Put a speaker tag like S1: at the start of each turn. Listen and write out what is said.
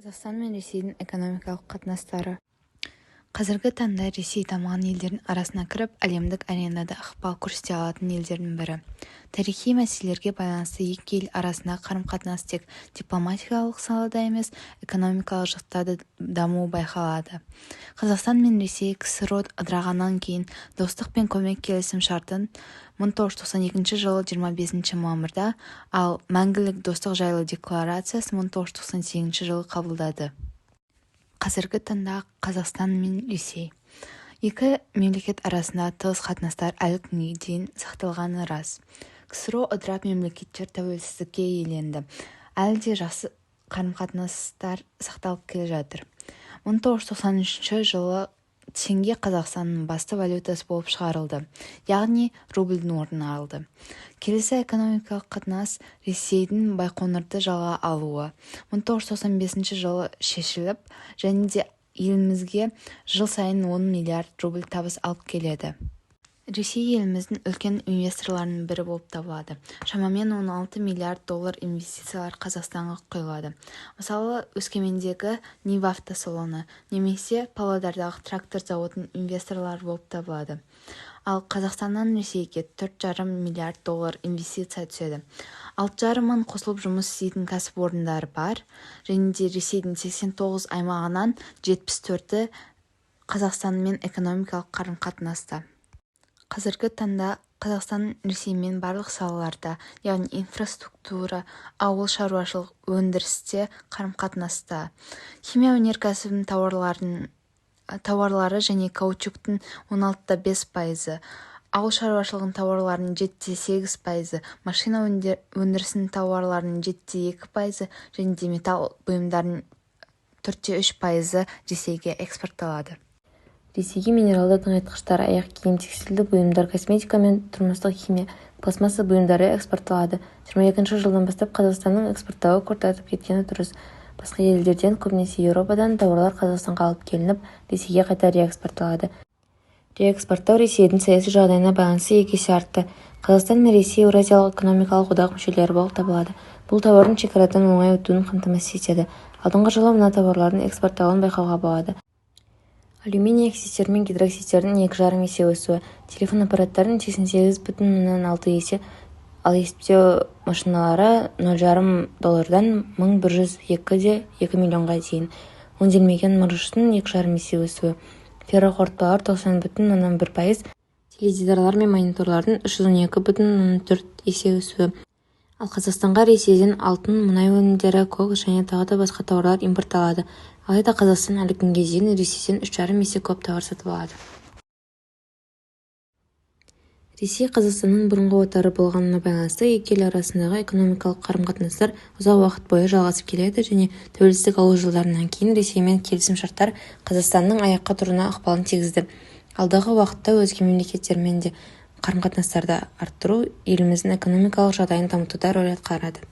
S1: Қазақстан мен Ресейдің экономикалық қатынастары. Қазіргі таңда Ресей дамыған елдердің арасына кіріп, әлемдік аренада ықпал көрсете алатын елдердің бірі. Тарихи мәселелерге байланысты екі ел арасындағы қарым-қатынас тек дипломатиялық салада емес, экономикалық жақта да дамуы байқалады. Қазақстан мен Ресей КСРО ыдырағаннан кейін достық пен көмек келісім шартын 1992 жылы 25 мамырда, ал мәңгілік достық жайлы декларациясын 1998 жылы қабылдады. Қазіргі таңда Қазақстан мен Ресей екі мемлекет арасында тығыз қатынастар әлі күнге дейін сақталғаны рас. КСРО ыдырап мемлекеттер тәуелсіздікке иеленді. Әлі де жақсы қарым-қатынастар сақталып келе жатыр. 1993 жылы теңге Қазақстанның басты валютасы болып шығарылды, яғни рубльдің орнын алды. Келесі экономикалық қатынас Ресейдің Байқоңырды жалға алуы 1995 жылы шешіліп, және де елімізге жыл сайын 10 миллиард рубль табыс алып келеді. Ресей еліміздің үлкен инвесторларының бірі болып табылады. Шамамен 16 миллиард доллар инвестициялар Қазақстанға құйылады. Мысалы, Өскемендегі Нива автосалоны немесе Павлодардағы трактор зауытының инвесторлары болып табылады. Ал Қазақстаннан Ресейге 4,5 миллиард доллар инвестиция түседі. 6,5 мың қосылып жұмыс істейтін кәсіпорындары бар, және де Ресейдің 89 аймағынан 74-і Қазақстанмен экономикалық қарым-қатынаста. Қазіргі таңда Қазақстан Ресеймен барлық салаларда, яғни инфраструктура, ауыл шаруашылық өндірісте қарым-қатынаста. Химия өнеркәсібінің тауарлары және каучуктың 16,5%, ауыл шаруашылығының тауарларының 7,8%, машина өндірісінің тауарларының 7,2% және де металл бұйымдарының 4,3% Ресейге экспортталады.
S2: Ресейге минералды тыңайтқыштар, аяқ киім, текстильді бұйымдар, косметика мен тұрмыстық химия, пластмасса бұйымдары экспортталады. 22 жылдан бастап Қазақстанның экспорттауы күрт артып кеткені дұрыс. Басқа елдерден, көбінесе Еуропадан тауарлар Қазақстанға алып келініп, Ресейге қайта реэкспортталады. Реэкспорттау Ресейдің саяси жағдайына байланысты 2 есе артты. Қазақстан мен Ресей Еуразиялық экономикалық одақ мүшелері болып табылады. Бұл тауардың шекарадан оңай өтуін қамтамасыз етеді. Алдыңғы жылы мына тауарлардың экспорттауын байқауға болады. Алюминий оксидтері мен гидроксидтердің 2,5 есе өсуі, телефон аппараттарының 88,6 есе, ал есептеу машиналары $0,5 $102,2 миллионға дейін. Өңделмеген мырыштың 2,5 есе өсуі, ферроқорытпалар 90,1%, теледидарлар мен мониторлардың 312,4 есе өсуі. Ал Қазақстанға Ресейден алтын, мұнай өнімдері, кокос және тағы да басқа тауарлар импортталады. Алайда Қазақстан әлі күнге дейін Ресейден 3,5 есе көп тауар сатып алады. Ресей Қазақстанның бұрынғы отары болғанына байланысты екі ел арасындағы экономикалық қарым-қатынастар ұзақ уақыт бойы жалғасып келеді және тәуелсіздік алу жылдарынан кейін Ресеймен келісім шарттар Қазақстанның аяққа тұруына ықпалын тигізді. Алдағы уақытта өзге мемлекеттермен де қарым-қатынастарды арттыру еліміздің экономикалық жағдайын дамытуда рөл атқарады.